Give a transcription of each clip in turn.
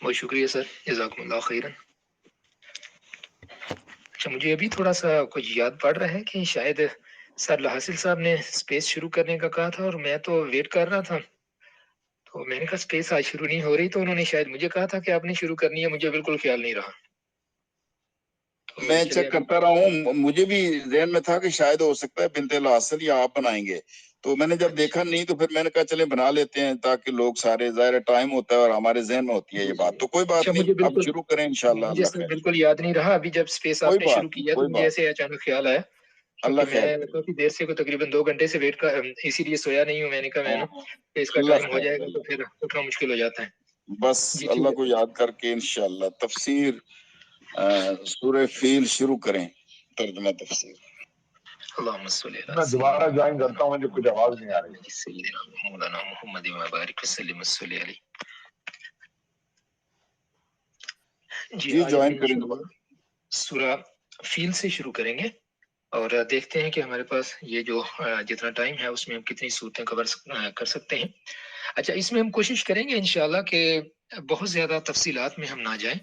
بہت شکریہ سر، جزاکم اللہ خیرن۔ اچھا، مجھے ابھی تھوڑا سا کچھ یاد پڑ رہا ہے کہ شاید سر حاصل صاحب نے اسپیس شروع کرنے کا کہا تھا اور میں تو ویٹ کر رہا تھا، تو میں نے کہا اسپیس آج شروع نہیں ہو رہی، تو انہوں نے شاید مجھے کہا تھا کہ آپ نے شروع کرنی ہے، مجھے بالکل خیال نہیں رہا۔ تو میں چلے چیک کرتا رہا ہوں، مجھے بھی ذہن میں تھا کہ شاید ہو سکتا ہے بنت الحاصل یا آپ بنائیں گے، تو میں نے جب دیکھا نہیں تو پھر میں نے کہا چلیں بنا لیتے ہیں تاکہ لوگ سارے، ظاہر ٹائم ہوتا ہے اور ہمارے ذہن میں ہوتی ہے یہ بات، تو کوئی بات اچھا، نہیں، مجھے اب بالکل شروع کریں انشاءاللہ، مجھے اللہ سر خیر۔ بالکل یاد نہیں رہا، ابھی جب اسپیس آپ کوئی نے بات شروع نہیں، کیا تو کوئی مجھے بات، ایسے اچانک خیال آیا، اللہ کیونکہ خیر میں کرے۔ کافی دیر سے تقریباً 2 گھنٹے سے ویٹ کر، اسی لیے سویا نہیں ہوں۔ میں نے کہا میں ہاں نے ہاں، کہ اس کا اللہ ٹائم ہو خیر جائے گا کرے، تو پھر اٹھنا مشکل ہو جاتا ہے۔ بس جی ٹھیک اللہ ہے کو سر۔ یاد کر کے انشاءاللہ تفسیر سورہ فیل شروع کریں، ترجمہ تفسیر۔ اللہم صلی علی میں دوبارہ سیدنا جوائن کرتا ہوں، مجھے کچھ آواز نہیں آ رہی۔ سیدنا مولانا محمد وبارک وسلم صلی علیہ۔ جی، جی آج ہم جوائن کریں انشاءاللہ دوبارہ۔ سورہ فیل سے شروع کریں گے اور دیکھتے ہیں کہ ہمارے پاس یہ جو جتنا ٹائم ہے اس میں ہم کتنی صورتیں کور کر سکتے ہیں۔ اچھا، اس میں ہم کوشش کریں گے انشاءاللہ کہ بہت زیادہ تفصیلات میں ہم نہ جائیں،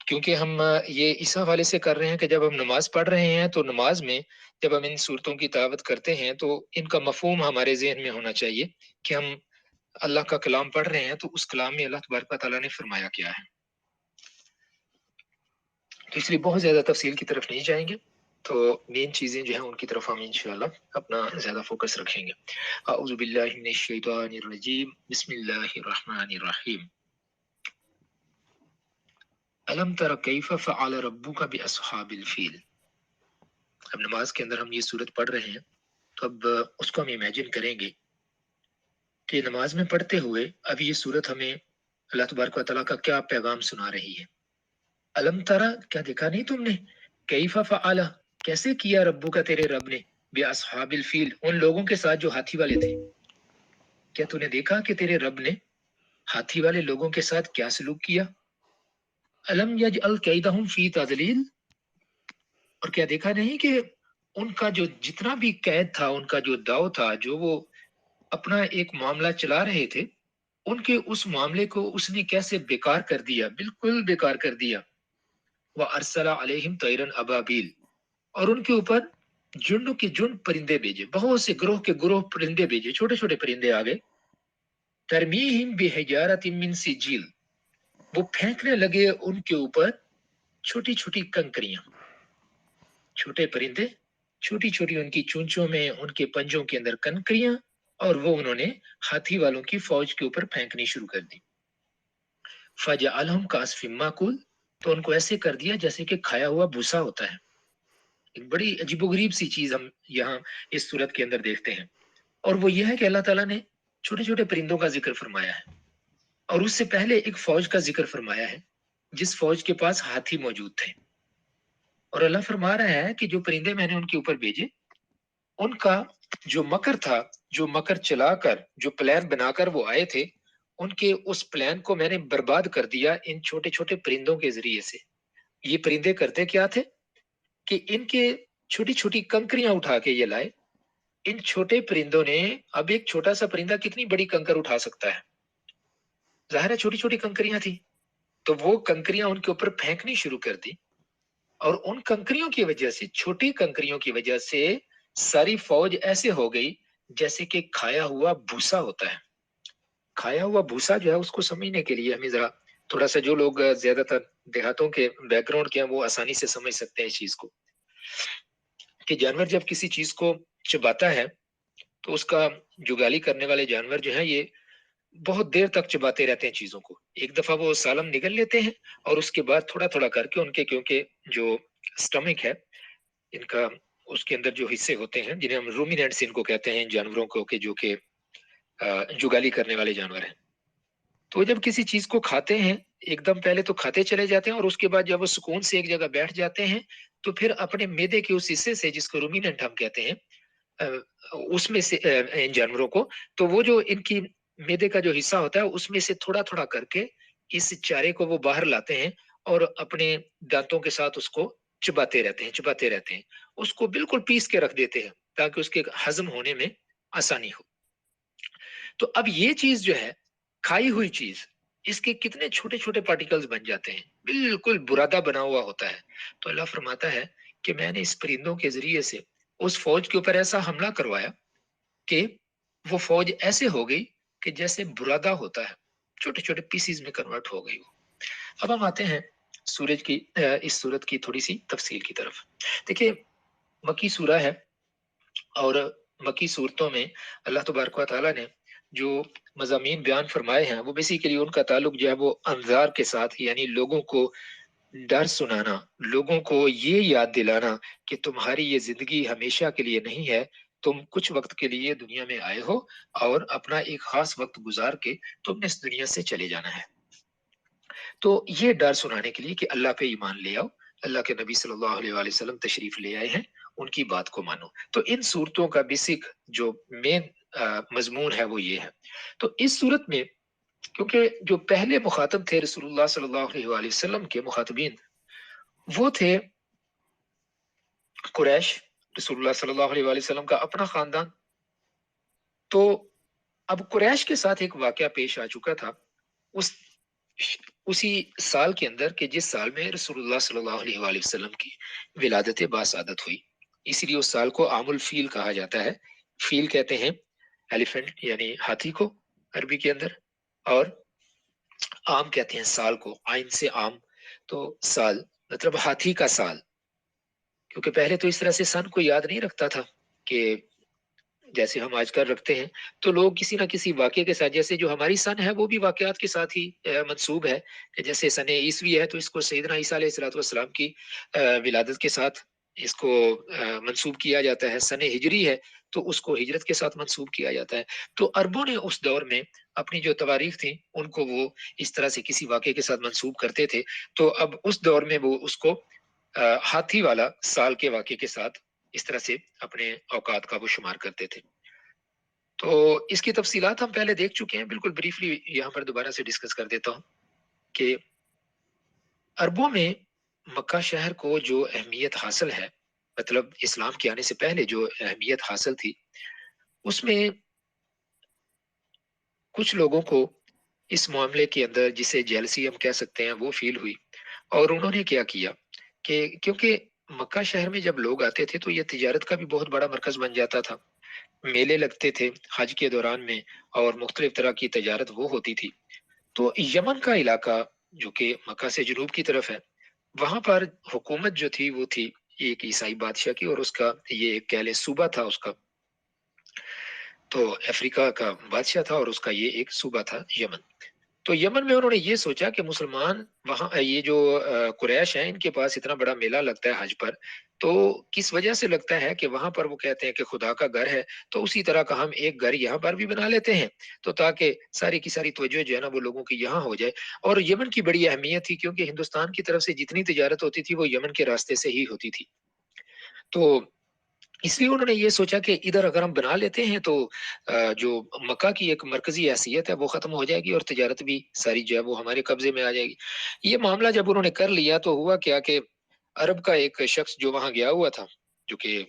کیونکہ ہم یہ اس حوالے سے کر رہے ہیں کہ جب ہم نماز پڑھ رہے ہیں تو نماز میں جب ہم ان صورتوں کی تلاوت کرتے ہیں تو ان کا مفہوم ہمارے ذہن میں ہونا چاہیے کہ ہم اللہ کا کلام پڑھ رہے ہیں تو اس کلام میں اللہ تبارک و تعالیٰ نے فرمایا کیا ہے۔ تو اس لیے بہت زیادہ تفصیل کی طرف نہیں جائیں گے، تو مین چیزیں جو ہیں ان کی طرف ہم انشاءاللہ اپنا زیادہ فوکس رکھیں گے۔ اعوذ باللہ من الشیطان الرجیم، بسم اللہ الرحمن الرحیم۔ الم تر کیف فعل ربک باصحاب الفیل۔ اب نماز کے اندر ہم یہ صورت پڑھ رہے ہیں تو اب اس کو ہم امیجن کریں گے کہ نماز میں پڑھتے ہوئے اب یہ صورت ہمیں اللہ تبارک و تعالیٰ کا کیا پیغام سنا رہی ہے۔ الم ترا، کیا دیکھا نہیں تم نے، کیف فعل، کیسے کیا ربو کا، تیرے رب نے، باصحاب الفیل، ان لوگوں کے ساتھ جو ہاتھی والے تھے۔ کیا تو نے دیکھا کہ تیرے رب نے ہاتھی والے لوگوں کے ساتھ کیا سلوک کیا۔ الم یجعل کیدہم فی تضلیل، اور کیا دیکھا نہیں کہ ان کا جو جتنا بھی قید تھا، ان کا جو داؤ تھا، جو وہ اپنا ایک معاملہ چلا رہے تھے، ان کے اس معاملے کو اس نے کیسے بیکار کر دیا، بالکل بیکار کر دیا۔ وَأَرْسَلَ عَلَيْهِمْ طَيْرًا أَبَابِيلَ، اور ان کے اوپر جنڈوں کے جنڈ پرندے بھیجے، بہت سے گروہ کے گروہ پرندے بھیجے، چھوٹے چھوٹے پرندے آ گئے۔ ترمیہم بحجارۃ من سجیل، وہ پھینکنے لگے ان کے اوپر چھوٹی چھوٹی کنکریاں، چھوٹے پرندے، چھوٹی چھوٹی ان کی چونچوں میں، ان کے پنجوں کے اندر کنکریاں، اور وہ انہوں نے ہاتھی والوں کی فوج کے اوپر پھینکنی شروع کر دی۔ فَجَعَلْهُمْ كَعَصْفٍ مَّأْكُولٍ، تو ان کو ایسے کر دیا جیسے کہ کھایا ہوا بھوسا ہوتا ہے۔ ایک بڑی عجیب و غریب سی چیز ہم یہاں اس صورت کے اندر دیکھتے ہیں، اور وہ یہ ہے کہ اللہ تعالیٰ نے چھوٹے چھوٹے پرندوں کا ذکر فرمایا ہے، اور اس سے پہلے ایک فوج کا ذکر فرمایا ہے جس فوج کے پاس ہاتھی موجود تھے، اور اللہ فرما رہا ہے کہ جو پرندے میں نے ان کے اوپر بھیجے، ان کا جو مکر تھا، جو مکر چلا کر، جو پلان بنا کر وہ آئے تھے، ان کے اس پلان کو میں نے برباد کر دیا ان چھوٹے چھوٹے پرندوں کے ذریعے سے۔ یہ پرندے کرتے کیا تھے کہ ان کے چھوٹی چھوٹی کنکریاں اٹھا کے یہ لائے۔ ان چھوٹے پرندوں نے، اب ایک چھوٹا سا پرندہ کتنی بڑی کنکر اٹھا سکتا ہے، ظاہر ہے چھوٹی چھوٹی کنکریاں تھی، تو وہ کنکریاں ان کے اوپر پھینکنی شروع کر دی، اور ان کنکریوں کی وجہ سے، چھوٹی کنکریوں کی وجہ سے ساری فوج ایسے ہو گئی جیسے کہ کھایا ہوا بھوسا ہوتا ہے۔ کھایا ہوا بھوسا جو ہے اس کو سمجھنے کے لیے ہمیں ذرا تھوڑا سا، جو لوگ زیادہ تر دیہاتوں کے بیک گراؤنڈ کے ہیں وہ آسانی سے سمجھ سکتے ہیں اس چیز کو، کہ جانور جب کسی چیز کو چباتا ہے تو اس کا جگالی کرنے والے جانور جو ہیں یہ بہت دیر تک چباتے رہتے ہیں چیزوں کو۔ ایک دفعہ وہ سالم نگل لیتے ہیں اور اس کے بعد تھوڑا تھوڑا کر کے ان کے، کیونکہ جو سٹمک ہے ان کا، اس کے اندر جو حصے ہوتے ہیں جنہیں ہم رومینینٹس ان کو کہتے ہیں، جانوروں کو، کہ جو کہ جگالی کرنے والے جانور ہیں، تو جب کسی چیز کو کھاتے ہیں ایک دم پہلے تو کھاتے چلے جاتے ہیں، اور اس کے بعد جب وہ سکون سے ایک جگہ بیٹھ جاتے ہیں تو پھر اپنے معدے کے اس حصے سے جس کو رومیننٹ ہم کہتے ہیں، اس میں سے ان جانوروں کو، تو وہ جو ان کی معدے کا جو حصہ ہوتا ہے اس میں سے تھوڑا تھوڑا کر کے اس چارے کو وہ باہر لاتے ہیں اور اپنے دانتوں کے ساتھ اس کو چباتے رہتے ہیں، چباتے رہتے ہیں، اس کو بالکل پیس کے رکھ دیتے ہیں تاکہ اس کے ہضم ہونے میں آسانی ہو۔ تو اب یہ چیز جو ہے، کھائی ہوئی چیز، اس کے کتنے چھوٹے چھوٹے پارٹیکلز بن جاتے ہیں، بالکل برادہ بنا ہوا ہوتا ہے۔ تو اللہ فرماتا ہے کہ میں نے اس پرندوں کے ذریعے سے اس فوج کے اوپر ایسا حملہ کروایا کہ وہ فوج ایسے ہو گئی کہ جیسے برادہ ہوتا ہے، چھوٹے چھوٹے پیسز میں کنورٹ ہو گئی وہ۔ اب ہم آتے ہیں سورج کی اس صورت کی تھوڑی سی تفصیل کی طرف۔ دیکھیے مکی سورہ ہے، اور مکی صورتوں میں اللہ تبارک و تعالیٰ نے جو مضامین بیان فرمائے ہیں وہ بیسیکلی ان کا تعلق جو ہے وہ انذار کے ساتھ، یعنی لوگوں کو ڈر سنانا، لوگوں کو یہ یاد دلانا کہ تمہاری یہ زندگی ہمیشہ کے لیے نہیں ہے، تم کچھ وقت کے لیے دنیا میں آئے ہو اور اپنا ایک خاص وقت گزار کے تم نے اس دنیا سے چلے جانا ہے۔ تو یہ ڈر سنانے کے لیے کہ اللہ پہ ایمان لے آؤ، اللہ کے نبی صلی اللہ علیہ وآلہ وسلم تشریف لے آئے ہیں، ان کی بات کو مانو۔ تو ان صورتوں کا بیسک جو مین مضمون ہے وہ یہ ہے۔ تو اس صورت میں کیونکہ جو پہلے مخاطب تھے رسول اللہ صلی اللہ علیہ وآلہ وسلم کے مخاطبین، وہ تھے قریش، رسول اللہ صلی اللہ علیہ وآلہ وسلم کا اپنا خاندان۔ تو اب قریش کے ساتھ ایک واقعہ پیش آ چکا تھا اسی سال کے اندر کہ جس سال میں رسول اللہ صلی اللہ علیہ وآلہ وسلم کی ولادت باسعادت ہوئی۔ اسی لیے اس سال کو عام الفیل کہا جاتا ہے۔ فیل کہتے ہیں ایلیفنٹ یعنی ہاتھی کو عربی کے اندر، اور عام کہتے ہیں سال کو، عین سے عام، تو سال مطلب ہاتھی کا سال۔ کیونکہ پہلے تو اس طرح سے سن کو یاد نہیں رکھتا تھا کہ جیسے ہم آج کل رکھتے ہیں، تو لوگ کسی نہ کسی واقعے کے ساتھ، جیسے جو ہماری سن ہے وہ بھی واقعات کے ساتھ ہی منسوب ہے، کہ جیسے سن عیسوی ہے تو اس کو سیدنا عیسیٰ علیہ السلام کی ولادت کے ساتھ اس کو منسوب کیا جاتا ہے۔ سن ہجری ہے تو اس کو ہجرت کے ساتھ منسوب کیا جاتا ہے۔ تو عربوں نے اس دور میں اپنی جو تواریخ تھیں ان کو وہ اس طرح سے کسی واقعے کے ساتھ منسوب کرتے تھے۔ تو اب اس دور میں وہ اس کو ہاتھی والا سال کے واقعے کے ساتھ اس طرح سے اپنے اوقات کا وہ شمار کرتے تھے۔ تو اس کی تفصیلات ہم پہلے دیکھ چکے ہیں، بالکل بریفلی یہاں پر دوبارہ سے ڈسکس کر دیتا ہوں کہ عربوں میں مکہ شہر کو جو اہمیت حاصل ہے، مطلب اسلام کے آنے سے پہلے جو اہمیت حاصل تھی، اس میں کچھ لوگوں کو اس معاملے کے اندر جسے جیلسی ہم کہہ سکتے ہیں وہ فیل ہوئی، اور انہوں نے کیا کیا کہ کیونکہ مکہ شہر میں جب لوگ آتے تھے تو یہ تجارت کا بھی بہت بڑا مرکز بن جاتا تھا، میلے لگتے تھے حج کے دوران میں، اور مختلف طرح کی تجارت وہ ہوتی تھی۔ تو یمن کا علاقہ جو کہ مکہ سے جنوب کی طرف ہے، وہاں پر حکومت جو تھی وہ تھی ایک عیسائی بادشاہ کی، اور اس کا یہ ایک کہہ لیں صوبہ تھا اس کا، تو افریقہ کا بادشاہ تھا اور اس کا یہ ایک صوبہ تھا یمن۔ تو یمن میں انہوں نے یہ سوچا کہ مسلمان وہاں یہ جو قریش ہیں ان کے پاس اتنا بڑا میلہ لگتا ہے حج پر، تو کس وجہ سے لگتا ہے کہ وہاں پر وہ کہتے ہیں کہ خدا کا گھر ہے، تو اسی طرح کا ہم ایک گھر یہاں پر بھی بنا لیتے ہیں، تو تاکہ ساری کی ساری توجہ جو ہے نا وہ لوگوں کی یہاں ہو جائے۔ اور یمن کی بڑی اہمیت تھی کیونکہ ہندوستان کی طرف سے جتنی تجارت ہوتی تھی وہ یمن کے راستے سے ہی ہوتی تھی۔ تو اس لیے انہوں نے یہ سوچا کہ ادھر اگر ہم بنا لیتے ہیں تو جو مکہ کی ایک مرکزی حیثیت ہے وہ ختم ہو جائے گی، اور تجارت بھی ساری جو ہے وہ ہمارے قبضے میں آ جائے گی۔ یہ معاملہ جب انہوں نے کر لیا تو ہوا کیا کہ عرب کا ایک شخص جو وہاں گیا ہوا تھا، جو کہ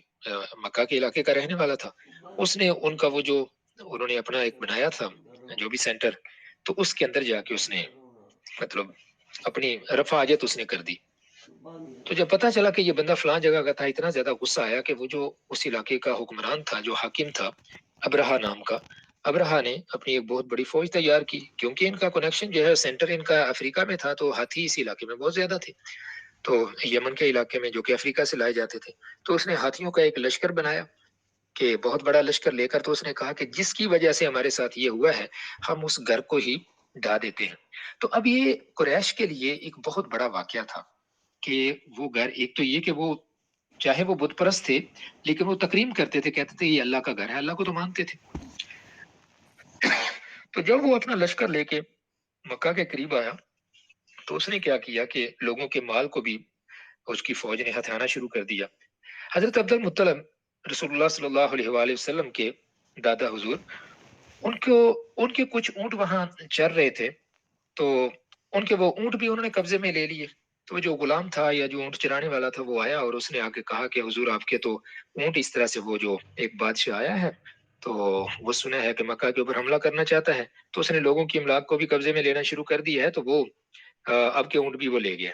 مکہ کے علاقے کا رہنے والا تھا، اس نے ان کا وہ جو انہوں نے اپنا ایک بنایا تھا جو بھی سینٹر، تو اس کے اندر جا کے اس نے مطلب اپنی رفع حاجت اس نے کر دی۔ تو جب پتا چلا کہ یہ بندہ فلاں جگہ کا تھا، اتنا زیادہ غصہ آیا کہ وہ جو اس علاقے کا حکمران تھا، جو حاکم تھا ابرہا نام کا، ابرہا نے اپنی ایک بہت بڑی فوج تیار کی، کیونکہ ان کا کنیکشن جو ہے سینٹر ان کا افریقہ میں تھا، تو ہاتھی اس علاقے میں بہت زیادہ تھے، تو یمن کے علاقے میں جو کہ افریقہ سے لائے جاتے تھے، تو اس نے ہاتھیوں کا ایک لشکر بنایا کہ بہت بڑا لشکر لے کر، تو اس نے کہا کہ جس کی وجہ سے ہمارے ساتھ یہ ہوا ہے ہم اس گھر کو ہی ڈھا دیتے ہیں۔ تو اب یہ قریش کے لیے ایک بہت بڑا واقعہ تھا کہ وہ گھر، ایک تو یہ کہ وہ چاہے وہ بت پرست تھے لیکن وہ تکریم کرتے تھے، کہتے تھے یہ اللہ کا گھر ہے، اللہ کو تو مانتے تھے۔ تو جب وہ اپنا لشکر لے کے مکہ کے قریب آیا تو اس نے کیا کیا کہ لوگوں کے مال کو بھی اس کی فوج نے ہتھیانا شروع کر دیا۔ حضرت عبد المطلب رسول اللہ صلی اللہ علیہ وآلہ وسلم کے دادا حضور، ان کے کچھ اونٹ وہاں چر رہے تھے، تو ان کے وہ اونٹ بھی انہوں نے قبضے میں لے لیے۔ تو جو غلام تھا یا جو اونٹ چرانے والا تھا وہ آیا اور اس نے آ کے کہا کہ حضور آپ کے تو اونٹ اس طرح سے، وہ جو ایک بادشاہ آیا ہے تو وہ سنا ہے کہ مکہ کے اوپر حملہ کرنا چاہتا ہے، تو اس نے لوگوں کی املاک کو بھی قبضے میں لینا شروع کر دیا ہے، تو وہ اب کے اونٹ بھی وہ لے گیا۔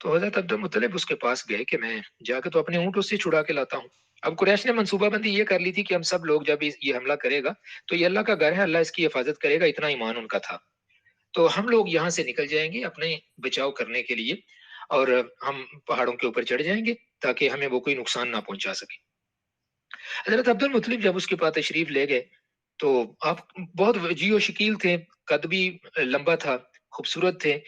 تو حضرت عبد المطلب اس کے پاس گئے کہ میں جا کے تو اپنے اونٹ اس سے چھڑا کے لاتا ہوں۔ اب قریش نے منصوبہ بندی یہ کر لی تھی کہ ہم سب لوگ جب یہ حملہ کرے گا تو یہ اللہ کا گھر ہے، اللہ اس کی حفاظت کرے گا، اتنا ایمان ان کا تھا۔ تو ہم لوگ یہاں سے نکل جائیں گے اپنے بچاؤ کرنے کے لیے، اور ہم پہاڑوں کے اوپر چڑھ جائیں گے تاکہ ہمیں وہ کوئی نقصان نہ پہنچا سکے۔ حضرت عبد المطلب جب اس کے پاس تشریف لے گئے تو آپ بہت وجیح و شکیل تھے، قد بھی لمبا تھا، خوبصورت تھے۔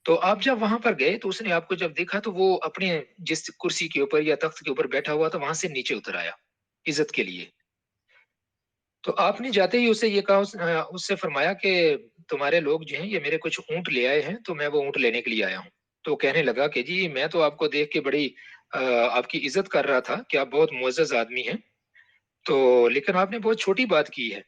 تو آپ جب وہاں پر گئے تو اس نے آپ کو جب دیکھا تو وہ اپنے جس کرسی کے اوپر یا تخت کے اوپر بیٹھا ہوا تھا وہاں سے نیچے اتر آیا عزت کے لیے۔ تو آپ نے جاتے ہی اسے یہ کہا، اس سے فرمایا کہ تمہارے لوگ جو ہیں یہ میرے کچھ اونٹ لے آئے ہیں تو میں وہ اونٹ لینے کے لیے آیا ہوں۔ تو کہنے لگا کہ جی میں تو آپ کو دیکھ کے بڑی آپ کی عزت کر رہا تھا کہ آپ بہت معزز آدمی ہیں، تو لیکن آپ نے بہت چھوٹی بات کی ہے۔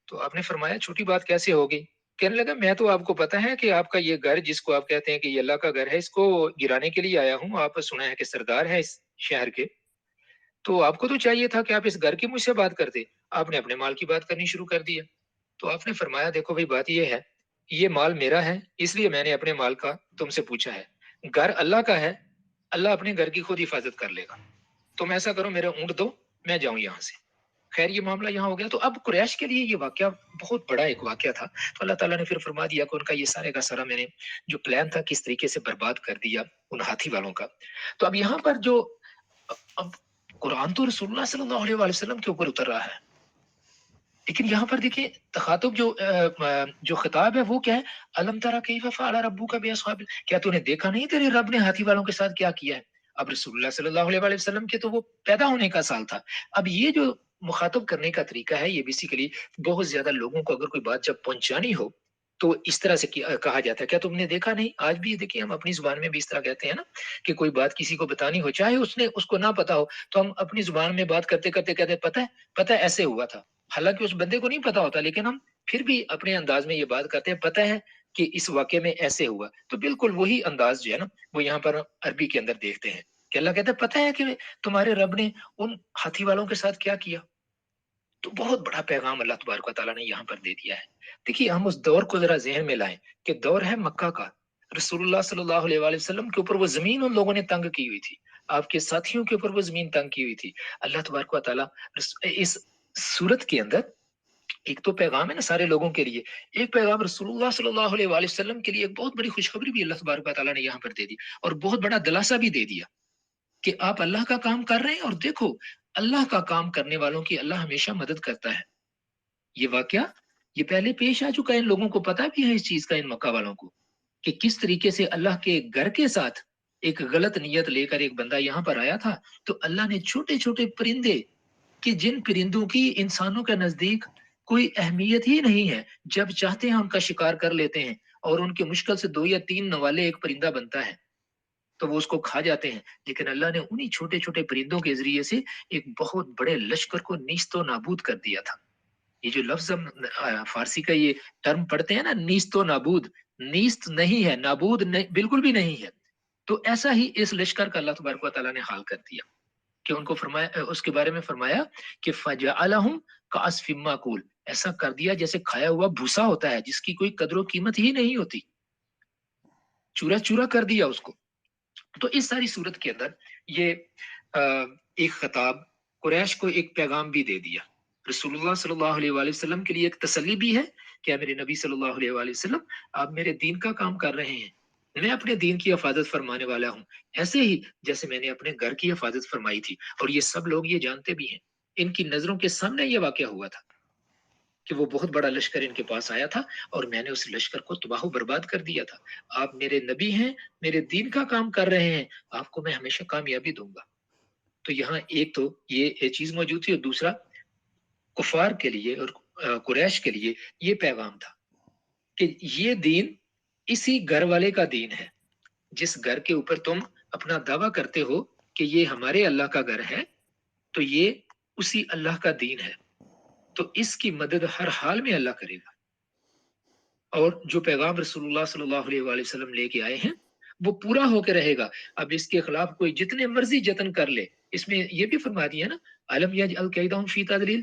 تو آپ نے فرمایا چھوٹی بات کیسے ہوگی؟ کہنے لگا میں تو آپ کو پتا ہے کہ آپ کا یہ گھر جس کو آپ کہتے ہیں کہ یہ اللہ کا گھر ہے، اس کو گرانے کے لیے آیا ہوں۔ آپ سنا ہے کہ سردار ہے اس شہر کے، تو آپ کو تو چاہیے تھا کہ آپ اس گھر کی مجھ سے بات کرتے، آپ نے اپنے مال کی بات کرنی شروع کر دیا۔ تو آپ نے فرمایا دیکھو بھائی بات یہ ہے، یہ مال میرا ہے اس لیے میں نے اپنے مال کا تم سے پوچھا ہے، گھر اللہ کا ہے، اللہ اپنے گھر کی خود حفاظت کر لے گا، تم ایسا کرو میرے اونٹ دو میں جاؤں یہاں سے۔ خیر یہ معاملہ یہاں ہو گیا۔ تو اب قریش کے لیے یہ واقعہ بہت بڑا ایک واقعہ تھا، تو اللہ تعالیٰ نے پھر فرما دیا کہ ان کا یہ سارے کا سارا میں نے جو پلان تھا کس طریقے سے برباد کر دیا ان ہاتھی والوں کا۔ تو اب یہاں پر جو اب قرآن تو رسول اللہ صلی اللہ علیہ وآلہ وسلم کے اوپر اتر رہا ہے، لیکن یہاں پر دیکھیں تخاطب جو خطاب ہے وہ کیا ہے؟ الم تری کیف فعل ربک باصحاب، کیا تو نے دیکھا نہیں تیرے رب نے ہاتھی والوں کے ساتھ کیا کیا ہے؟ اب رسول اللہ صلی اللہ علیہ وآلہ وسلم کے تو وہ پیدا ہونے کا سال تھا۔ اب یہ جو مخاطب کرنے کا طریقہ ہے یہ بیسیکلی بہت زیادہ لوگوں کو اگر کوئی بات جب پہنچانی ہو تو اس طرح سے کہا جاتا ہے، کیا تم نے دیکھا نہیں؟ آج بھی دیکھیے ہم اپنی زبان میں بھی اس طرح کہتے ہیں نا کہ کوئی بات کسی کو بتانی ہو، چاہے اس نے اس کو نہ پتا ہو، تو ہم اپنی زبان میں بات کرتے کرتے کہتے ہیں پتہ ہے ایسے ہوا تھا، حالانکہ اس بندے کو نہیں پتا ہوتا، لیکن ہم پھر بھی اپنے انداز میں یہ بات کرتے ہیں پتہ ہے کہ اس واقعے میں ایسے ہوا۔ تو بالکل وہی انداز جو ہے نا وہ یہاں پر عربی کے اندر دیکھتے ہیں کہ اللہ کہتا ہے پتہ ہے کہ تمہارے رب نے ان ہاتھی والوں کے ساتھ کیا کیا۔ تو بہت بڑا پیغام اللہ تبارک و تعالیٰ نے یہاں پر دے دیا ہے۔ دیکھیے ہم اس دور کو ذرا ذہن میں لائیں کہ دور ہے مکہ کا، رسول اللہ صلی اللہ علیہ وآلہ وسلم کے اوپر وہ زمین ان لوگوں نے تنگ کی ہوئی تھی، آپ کے ساتھیوں کے اوپر وہ زمین تنگ کی ہوئی تھی۔ اللہ تبارک و تعالیٰ اس صورت کے اندر ایک تو پیغام ہے نا سارے لوگوں کے لیے، ایک پیغام رسول اللہ صلی اللہ علیہ وآلہ وسلم کے لیے ایک بہت بڑی خوشخبری بھی اللہ تبارک و تعالیٰ نے یہاں پر دے دی، اور بہت بڑا دلاسا بھی دے دیا کہ آپ اللہ کا کام کر رہے ہیں اور دیکھو اللہ کا کام کرنے والوں کی اللہ ہمیشہ مدد کرتا ہے۔ یہ واقعہ یہ پہلے پیش آ چکا ہے، ان لوگوں کو پتا بھی ہے اس چیز کا، ان مکہ والوں کو، کہ کس طریقے سے اللہ کے گھر کے ساتھ ایک غلط نیت لے کر ایک بندہ یہاں پر آیا تھا، تو اللہ نے چھوٹے چھوٹے پرندے کہ جن پرندوں کی انسانوں کے نزدیک کوئی اہمیت ہی نہیں ہے، جب چاہتے ہیں ان کا شکار کر لیتے ہیں، اور ان کے مشکل سے 2 یا 3 نوالے ایک پرندہ بنتا ہے تو وہ اس کو کھا جاتے ہیں، لیکن اللہ نے انہی چھوٹے چھوٹے پرندوں کے ذریعے سے ایک بہت بڑے لشکر کو نیست و نابود کر دیا تھا۔ یہ جو لفظ ہم فارسی کا یہ ٹرم پڑھتے ہیں نا نیست و نابود، نیست نہیں ہے، نابود نہیں، بالکل بھی نہیں ہے، تو ایسا ہی اس لشکر کا اللہ تبارک و تعالیٰ نے حال کر دیا کہ ان کو فرمایا، اس کے بارے میں فرمایا کہ فجعلہم کعصف ماکول، ایسا کر دیا جیسے کھایا ہوا بھوسا ہوتا ہے جس کی کوئی قدر و قیمت ہی نہیں ہوتی، چورا چورا کر دیا اس کو۔ تو اس ساری صورت کے اندر یہ ایک خطاب قریش کو ایک پیغام بھی دے دیا، رسول اللہ صلی اللہ علیہ وآلہ وسلم کے لیے ایک تسلی بھی ہے کہ میرے نبی صلی اللہ علیہ وآلہ وسلم آپ میرے دین کا کام کر رہے ہیں، میں اپنے دین کی حفاظت فرمانے والا ہوں، ایسے ہی جیسے میں نے اپنے گھر کی حفاظت فرمائی تھی، اور یہ سب لوگ یہ جانتے بھی ہیں، ان کی نظروں کے سامنے یہ واقعہ ہوا تھا کہ وہ بہت بڑا لشکر ان کے پاس آیا تھا اور میں نے اس لشکر کو تباہ و برباد کر دیا تھا۔ آپ میرے نبی ہیں، میرے دین کا کام کر رہے ہیں، آپ کو میں ہمیشہ کامیابی دوں گا۔ تو یہاں ایک تو یہ چیز موجود تھی، اور دوسرا کفار کے لیے اور قریش کے لیے یہ پیغام تھا کہ یہ دین اسی گھر والے کا دین ہے، جس گھر کے اوپر تم اپنا دعویٰ کرتے ہو کہ یہ ہمارے اللہ کا گھر ہے، تو یہ اسی اللہ کا دین ہے، تو اس کی مدد ہر حال میں اللہ کرے گا، اور جو پیغام رسول اللہ صلی اللہ علیہ وآلہ وسلم لے کے آئے ہیں وہ پورا ہو کے رہے گا۔ اب اس کے خلاف کوئی جتنے مرضی جتن کر لے، اس میں یہ بھی فرما دیا نا الم یجعل کیدہم فی تضلیل،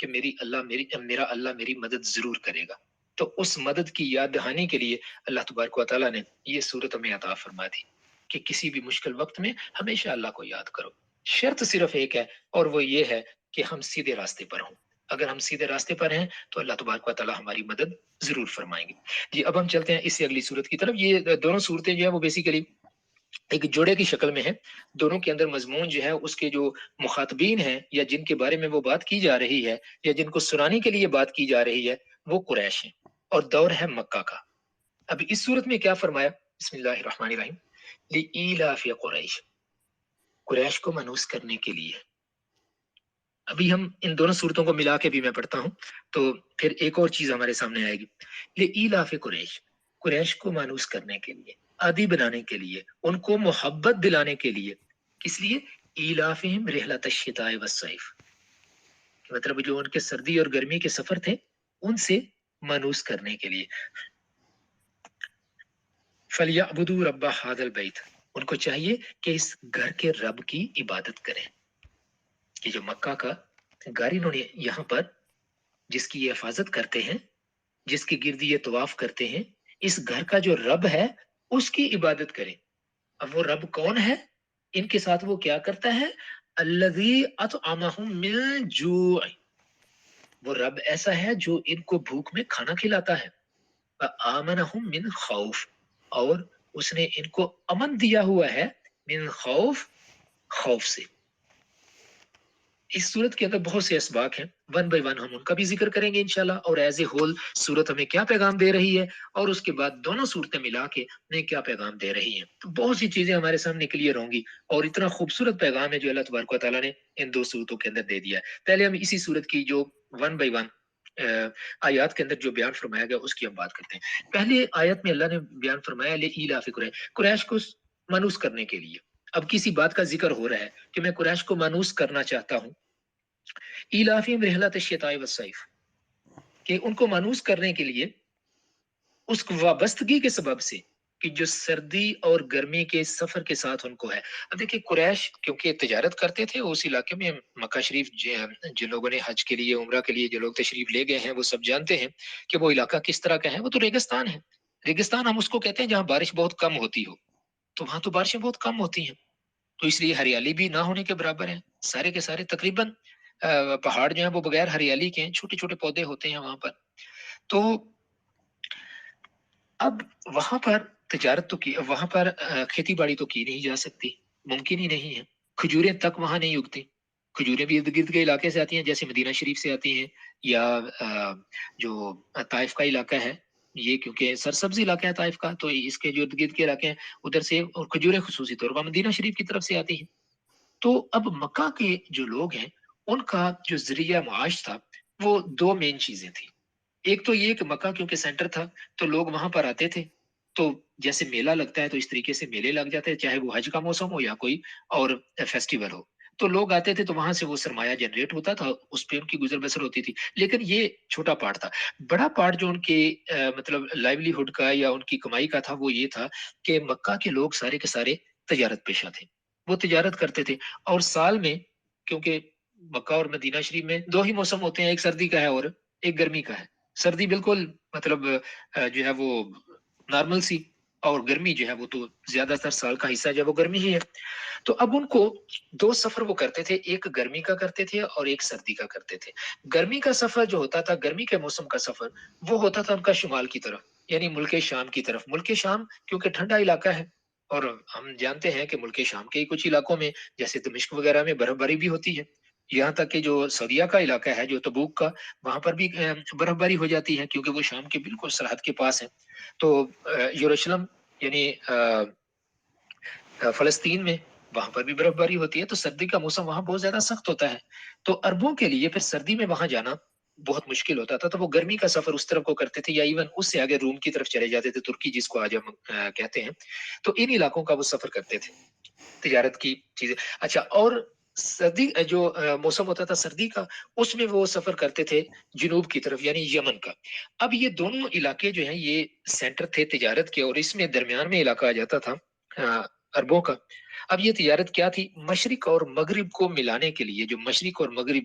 کہ میرا اللہ میری مدد ضرور کرے گا. تو اس مدد کی یاد دہانی کے لیے اللہ تبارک و تعالیٰ نے یہ صورت ہمیں عطا فرما دی کہ کسی بھی مشکل وقت میں ہمیشہ اللہ کو یاد کرو. شرط صرف ایک ہے اور وہ یہ ہے کہ ہم سیدھے راستے پر ہوں. اگر ہم سیدھے راستے پر ہیں تو اللہ تبارک و تعالیٰ ہماری مدد ضرور فرمائیں گے. جی اب ہم چلتے ہیں اس سے اگلی صورت کی طرف. یہ دونوں صورتیں جو ہے وہ بیسیکلی ایک جوڑے کی شکل میں ہے. دونوں کے اندر مضمون جو ہے اس کے جو مخاطبین ہیں یا جن کے بارے میں وہ بات کی جا رہی ہے یا جن کو سنانے کے لیے بات کی جا رہی ہے وہ قریش ہیں اور دور ہے مکہ کا. اب اس صورت میں کیا فرمایا؟ بسم اللہ الرحمن الرحیم. لإیلاف قریش، قریش کو مانوس کرنے کے لیے. ابھی ہم ان دونوں صورتوں کو ملا کے بھی میں پڑھتا ہوں تو پھر ایک اور چیز ہمارے سامنے آئے گی. لإیلاف قریش، قریش کو مانوس کرنے کے لیے، عادی بنانے کے لیے، ان کو محبت دلانے کے لیے. کس لیے؟ ایلافہم رحلۃ الشتاء والصیف، مطلب جو ان کے سردی اور گرمی کے سفر تھے ان سے مانوس کرنے کے لیے. فلیعبدوا رب ھذا البیت، ان کو چاہیے کہ اس گھر کے رب کی عبادت کریں. کہ جو مکہ کا گھر انہوں نے یہاں پر جس کی یہ حفاظت کرتے ہیں، جس کے گرد یہ طواف کرتے ہیں، اس گھر کا جو رب ہے اس کی عبادت کریں. اب وہ رب کون ہے؟ ان کے ساتھ وہ کیا کرتا ہے؟ الذی اطعمہم من جوع، وہ رب ایسا ہے جو ان کو بھوک میں کھانا کھلاتا ہے. وآمنہم من خوف، اور اس نے ان کو امن دیا ہوا ہے من خوف، خوف سے. اس صورت کے اندر بہت سے اسباق ہیں، ون بائی ون ہم ان کا بھی ذکر کریں گے انشاءاللہ، اور ایز اے ہول صورت ہمیں کیا پیغام دے رہی ہے اور اس کے بعد دونوں صورتیں ملا کے ہمیں کیا پیغام دے رہی ہیں. تو بہت سی چیزیں ہمارے سامنے کلیئر ہوں گی اور اتنا خوبصورت پیغام ہے جو اللہ تبارک و تعالیٰ نے ان دو صورتوں کے اندر دے دیا ہے. پہلے ہم اسی صورت کی جو ون بائی ون آیات کے اندر جو بیان فرمایا گیا اس کی ہم بات کرتے ہیں. پہلے آیت میں اللہ نے بیان فرمایا لإیلاف قریش، قریش کو مانوس کرنے کے لیے. اب کسی بات کا ذکر ہو رہا ہے کہ میں قریش کو مانوس کرنا چاہتا ہوں. ایلافہم رحلۃ الشتاء والصیف، کہ ان کو مانوس کرنے کے لیے اس وابستگی کے سبب سے کہ جو سردی اور گرمی کے سفر کے ساتھ ان کو ہے. اب دیکھیں قریش کیونکہ تجارت کرتے تھے اس علاقے میں، مکہ شریف جن لوگوں نے حج کے لیے عمرہ کے لیے جو لوگ تشریف لے گئے ہیں وہ سب جانتے ہیں کہ وہ علاقہ کس طرح کا ہے. وہ تو ریگستان ہے. ریگستان ہم اس کو کہتے ہیں جہاں بارش بہت کم ہوتی ہو، تو وہاں تو بارشیں بہت کم ہوتی ہیں، تو اس لیے ہریالی بھی نہ ہونے کے برابر ہے. سارے کے سارے تقریباً پہاڑ جو ہیں وہ بغیر ہریالی کے ہیں، چھوٹے چھوٹے پودے ہوتے ہیں وہاں پر. تو اب وہاں پر تجارت تو کی، وہاں پر کھیتی باڑی تو کی نہیں جا سکتی، ممکن ہی نہیں ہے. کھجوریں تک وہاں نہیں اگتی. کھجوریں بھی ارد گرد کے علاقے سے آتی ہیں، جیسے مدینہ شریف سے آتی ہیں یا جو طائف کا علاقہ ہے، یہ کیونکہ سرسبز علاقہ ہے طائف کا، تو اس کے جو ارد گرد کے علاقے ہیں ادھر سے، اور کھجوریں خصوصی طور پر مدینہ شریف کی طرف سے آتی ہیں. تو اب مکہ کے جو لوگ ہیں ان کا جو ذریعہ معاش تھا وہ دو مین چیزیں تھیں. ایک تو یہ کہ مکہ کیونکہ سینٹر تھا تو لوگ وہاں پر آتے تھے، تو جیسے میلہ لگتا ہے تو اس طریقے سے میلے لگ جاتے ہیں، چاہے وہ حج کا موسم ہو یا کوئی اور فیسٹیول ہو، تو لوگ آتے تھے تو وہاں سے وہ سرمایہ جنریٹ ہوتا تھا، اس پہ ان کی گزر بسر ہوتی تھی. لیکن یہ چھوٹا پارٹ تھا. بڑا پارٹ جو ان کے مطلب لائیولی ہوڈ کا یا ان کی کمائی کا تھا وہ یہ تھا کہ مکہ کے لوگ سارے کے سارے تجارت پیشہ تھے، وہ تجارت کرتے تھے. اور سال میں کیونکہ مکہ اور مدینہ شریف میں دو ہی موسم ہوتے ہیں، ایک سردی کا ہے اور ایک گرمی کا ہے. سردی بالکل مطلب جو ہے وہ نارمل سی، اور گرمی جو ہے وہ تو زیادہ تر سال کا حصہ جو ہے وہ گرمی ہی ہے. تو اب ان کو دو سفر وہ کرتے تھے، ایک گرمی کا کرتے تھے اور ایک سردی کا کرتے تھے. گرمی کا سفر جو ہوتا تھا، گرمی کے موسم کا سفر، وہ ہوتا تھا ان کا شمال کی طرف، یعنی ملک شام کی طرف. ملک شام کیونکہ ٹھنڈا علاقہ ہے اور ہم جانتے ہیں کہ ملک شام کے کچھ علاقوں میں جیسے دمشق وغیرہ میں برف باری بھی ہوتی ہے، یہاں تک کہ جو سعودیہ کا علاقہ ہے جو تبوک کا، وہاں پر بھی برف باری ہو جاتی ہے کیونکہ وہ شام کے بالکل سرحد کے پاس ہے. تو یروشلم یعنی فلسطین میں وہاں پر بھی برف باری ہوتی ہے، تو سردی کا موسم وہاں بہت زیادہ سخت ہوتا ہے. تو عربوں کے لیے پھر سردی میں وہاں جانا بہت مشکل ہوتا تھا، تو وہ گرمی کا سفر اس طرف کو کرتے تھے یا ایون اس سے آگے روم کی طرف چلے جاتے تھے، ترکی جس کو آج ہم کہتے ہیں. تو ان علاقوں کا وہ سفر کرتے تھے تجارت کی چیزیں. اچھا، اور سردی جو موسم ہوتا تھا سردی کا، اس میں وہ سفر کرتے تھے جنوب کی طرف یعنی یمن کا. اب یہ دونوں علاقے جو ہیں یہ سینٹر تھے تجارت کے، اور اس میں درمیان میں علاقہ آ جاتا تھا عربوں کا. اب یہ تجارت کیا تھی؟ مشرق اور مغرب کو ملانے کے لیے، جو مشرق اور مغرب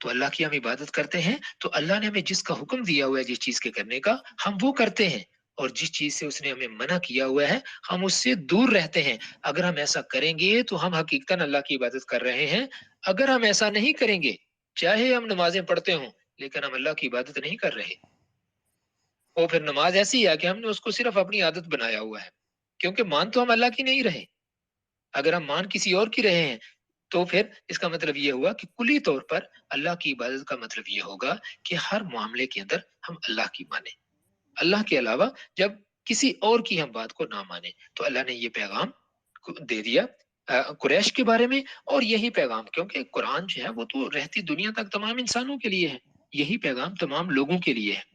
تو اللہ کی ہم عبادت کرتے ہیں تو اللہ نے ہمیں جس کا حکم دیا ہوا ہے جس چیز کے کرنے کا ہم وہ کرتے ہیں، اور جس چیز سے اس نے ہمیں منع کیا ہوا ہے ہم اس سے دور رہتے ہیں۔ اگر ہم ایسا کریں گے تو ہم حقیقتاً اللہ کی عبادت کر رہے ہیں۔ اگر ہم ایسا نہیں کریں گے، چاہے ہم نمازیں پڑھتے ہوں لیکن ہم اللہ کی عبادت نہیں کر رہے، وہ پھر نماز ایسی ہے کہ ہم نے اس کو صرف اپنی عادت بنایا ہوا ہے، کیونکہ مان تو ہم اللہ کی نہیں رہے۔ اگر ہم مان کسی اور کی رہے ہیں تو پھر اس کا مطلب یہ ہوا کہ کلی طور پر اللہ کی عبادت کا مطلب یہ ہوگا کہ ہر معاملے کے اندر ہم اللہ کی مانیں، اللہ کے علاوہ جب کسی اور کی ہم بات کو نہ مانیں۔ تو اللہ نے یہ پیغام دے دیا قریش کے بارے میں، اور یہی پیغام، کیونکہ قرآن جو ہے وہ تو رہتی دنیا تک تمام انسانوں کے لیے ہے، یہی پیغام تمام لوگوں کے لیے ہے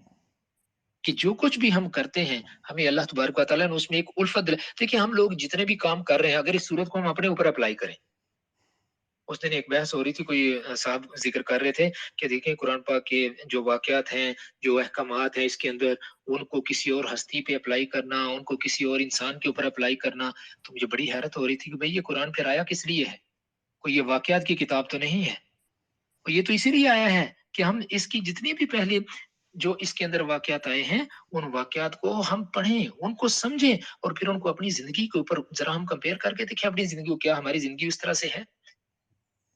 کہ جو کچھ بھی ہم کرتے ہیں ہمیں اللہ تبارک و تعالیٰ نے اس میں ایک الفت دیکھیں ہم لوگ جتنے بھی کام کر رہے ہیں اگر اس صورت کو ہم اپنے اوپر اپلائی کریں، اس دن ایک بحث ہو رہی تھی، کوئی صاحب ذکر کر رہے تھے کہ دیکھیں قرآن پاک کے جو واقعات ہیں، جو احکامات ہیں اس کے اندر، ان کو کسی اور ہستی پہ اپلائی کرنا، ان کو کسی اور انسان کے اوپر اپلائی کرنا، تو مجھے بڑی حیرت ہو رہی تھی کہ بھئی یہ قرآن پھر آیا کس لیے ہے؟ کوئی یہ واقعات کی کتاب تو نہیں ہے، اور یہ تو اسی لیے آیا ہے کہ ہم اس کی جتنی بھی پہلے جو اس کے اندر واقعات آئے ہیں ان واقعات کو ہم پڑھیں، ان کو سمجھیں، اور پھر ان کو اپنی زندگی کے اوپر ذرا ہم کمپیئر کر کے دیکھیں اپنی زندگی کو، کیا ہماری زندگی اس طرح سے ہے؟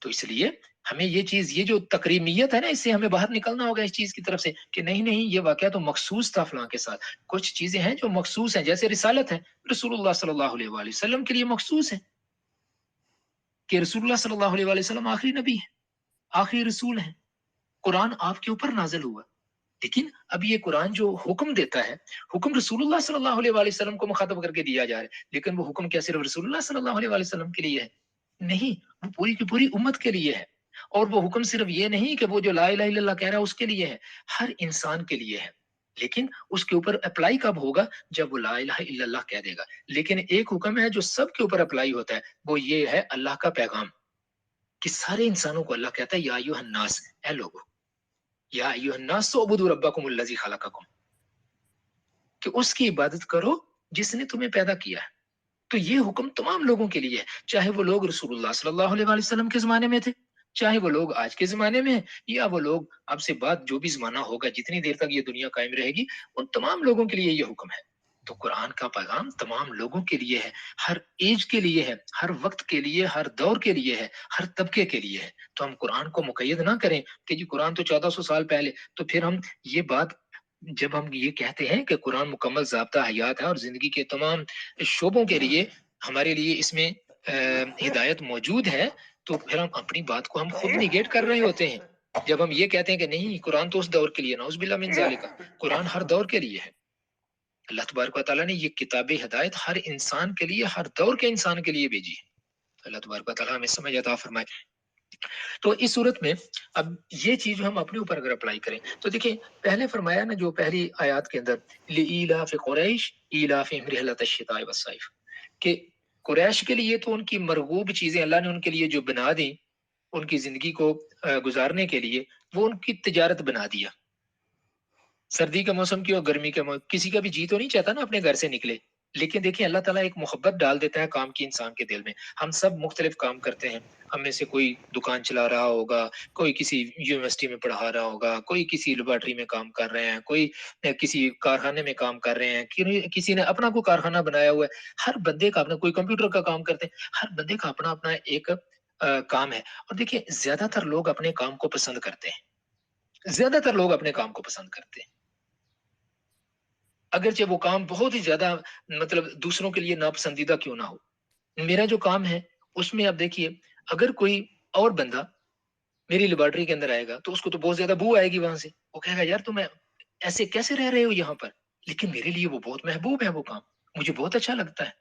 تو اس لیے ہمیں یہ چیز، یہ جو تقریمیت ہے نا، اس سے ہمیں باہر نکلنا ہوگا اس چیز کی طرف سے کہ نہیں نہیں یہ واقعہ تو مخصوص تھا فلاں کے ساتھ۔ کچھ چیزیں ہیں جو مخصوص ہیں، جیسے رسالت ہے، رسول اللہ صلی اللہ علیہ وآلہ وسلم کے لیے مخصوص ہے کہ رسول اللہ صلی اللہ علیہ وآلہ وسلم آخری نبی ہے، آخری رسول ہیں، قرآن آپ کے اوپر نازل ہوا۔ لیکن اب یہ قرآن جو حکم دیتا ہے، حکم رسول اللہ صلی اللہ علیہ وآلہ وسلم کو مخاطب کر کے دیا جا رہا ہے، لیکن وہ حکم کیا صرف رسول اللہ صلی اللہ علیہ وآلہ وسلم کے لیے ہے؟ نہیں، وہ پوری کی پوری امت کے لیے ہے۔ اور وہ حکم صرف یہ نہیں کہ وہ جو لا الہ الا اللہ کہہ رہا ہے اس کے لیے ہے، ہر انسان کے لیے ہے، لیکن اس کے اوپر اپلائی کب ہوگا؟ جب وہ لا الہ الا اللہ کہہ دے گا۔ لیکن ایک حکم ہے جو سب کے اوپر اپلائی ہوتا ہے، وہ یہ ہے اللہ کا پیغام، کہ سارے انسانوں کو اللہ کہتا ہے یا ایھا الناس، اے لوگو، یا ایھا الناس اعبدوا ربکم الذی خلقکم، کہ اس کی عبادت کرو جس نے تمہیں پیدا کیا ہے۔ تو یہ حکم تمام لوگوں کے لیے ہے، چاہے وہ لوگ رسول اللہ صلی اللہ علیہ وآلہ وسلم کے زمانے میں تھے، چاہے وہ لوگ آج کے زمانے میں ہیں، یا وہ لوگ اب سے بعد جو بھی زمانہ ہوگا، جتنی دیر تک یہ دنیا قائم رہے گی، ان تمام لوگوں کے لیے یہ حکم ہے۔ تو قرآن کا پیغام تمام لوگوں کے لیے ہے، ہر ایج کے لیے ہے، ہر وقت کے لیے، ہر دور کے لیے ہے، ہر طبقے کے لیے ہے۔ تو ہم قرآن کو مقید نہ کریں کہ جی قرآن تو 1400 سال پہلے، تو پھر ہم یہ بات جب ہم یہ کہتے ہیں کہ قرآن مکمل ضابطہ حیات ہے اور زندگی کے تمام شعبوں کے لیے ہمارے لیے اس میں ہدایت موجود ہے، تو پھر ہم اپنی بات کو ہم خود نیگیٹ کر رہے ہوتے ہیں جب ہم یہ کہتے ہیں کہ نہیں قرآن تو اس دور کے لیے، نعوذ باللہ من ذالک، قرآن ہر دور کے لیے ہے۔ اللہ تبارک و تعالیٰ نے یہ کتاب ہدایت ہر انسان کے لیے، ہر دور کے انسان کے لیے بھیجی ہے۔ اللہ تبارک و تعالیٰ ہمیں سمجھ عطا فرمائے۔ تو اس صورت میں اب یہ چیز ہم اپنے اوپر اگر اپلائی کریں تو دیکھیں پہلے فرمایا نا جو پہلی آیات کے اندر لإیلاف قریش ایلافہم رحلۃ الشتاء والصیف، کہ قریش کے لیے تو ان کی مرغوب چیزیں اللہ نے ان کے لیے جو بنا دیں ان کی زندگی کو گزارنے کے لیے، وہ ان کی تجارت بنا دیا۔ سردی کا موسم کی اور گرمی کا موسم، کسی کا بھی جی تو نہیں چاہتا نا اپنے گھر سے نکلے، لیکن دیکھیں اللہ تعالیٰ ایک محبت ڈال دیتا ہے کام کی انسان کے دل میں۔ ہم سب مختلف کام کرتے ہیں، ہم میں سے کوئی دکان چلا رہا ہوگا، کوئی کسی یونیورسٹی میں پڑھا رہا ہوگا، کوئی کسی لیبارٹری میں کام کر رہے ہیں، کوئی کسی کارخانے میں کام کر رہے ہیں، کسی نے اپنا کوئی کارخانہ بنایا ہوا ہے۔ ہر بندے کا اپنا، کوئی کمپیوٹر کا کام کرتے ہیں، ہر بندے کا اپنا اپنا ایک کام ہے۔ اور دیکھیں زیادہ تر لوگ اپنے کام کو پسند کرتے ہیں، زیادہ تر لوگ اپنے کام کو پسند کرتے ہیں، اگرچہ وہ کام بہت ہی زیادہ مطلب دوسروں کے لیے ناپسندیدہ کیوں نہ ہو۔ میرا جو کام ہے اس میں اب دیکھیے اگر کوئی اور بندہ میری لیبارٹری کے اندر آئے گا تو اس کو تو بہت زیادہ بو آئے گی وہاں سے، وہ کہے گا یار تم ایسے کیسے رہ رہے ہو یہاں پر، لیکن میرے لیے وہ بہت محبوب ہے، وہ کام مجھے بہت اچھا لگتا ہے،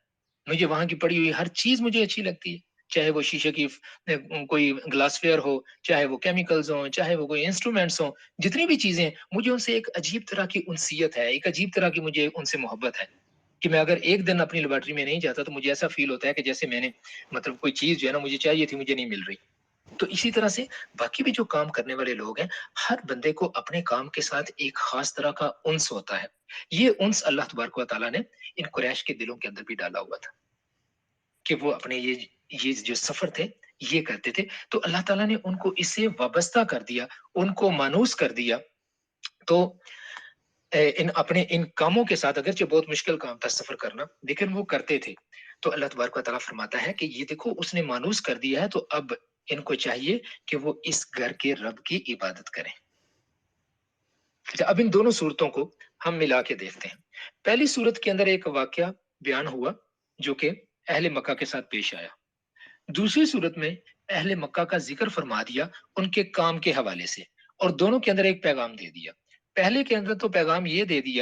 مجھے وہاں کی پڑی ہوئی ہر چیز مجھے اچھی لگتی ہے، چاہے وہ شیشے کی کوئی گلاس فیئر ہو، چاہے وہ کیمیکلز ہوں، چاہے وہ کوئی انسٹرومنٹس ہوں، جتنی بھی چیزیں ہیں مجھے ان سے ایک عجیب طرح کی انسیت ہے، ایک عجیب طرح کی مجھے ان سے محبت ہے کہ میں اگر ایک دن اپنی لیبارٹری میں نہیں جاتا تو مجھے ایسا فیل ہوتا ہے کہ جیسے میں نے مطلب کوئی چیز جو ہے نا مجھے چاہیے تھی مجھے نہیں مل رہی۔ تو اسی طرح سے باقی بھی جو کام کرنے والے لوگ ہیں، ہر بندے کو اپنے کام کے ساتھ ایک خاص طرح کا انس ہوتا ہے۔ یہ انس اللہ تبارک و تعالیٰ نے ان قریش کے دلوں کے اندر بھی ڈالا ہوا تھا کہ وہ اپنے یہ جو سفر تھے یہ کرتے تھے. تو اللہ تعالیٰ نے ان کو اس سے وابستہ کر دیا, ان کو مانوس کر دیا. تو ان کاموں کے ساتھ, اگرچہ بہت مشکل کام تھا سفر کرنا, لیکن وہ کرتے تھے. تو اللہ تبارک و تعالیٰ فرماتا ہے کہ یہ دیکھو اس نے مانوس کر دیا ہے, تو اب ان کو چاہیے کہ وہ اس گھر کے رب کی عبادت کریں. اب ان دونوں صورتوں کو ہم ملا کے دیکھتے ہیں. پہلی صورت کے اندر ایک واقعہ بیان ہوا جو کہ اہل مکہ کے ساتھ پیش آیا. دوسری صورت میں اہل مکہ کا ذکر فرما دیا ان کے کام کے حوالے سے, اور دونوں کے اندر ایک پیغام دے دیا. پہلے کے اندر تو پیغام یہ دے دیا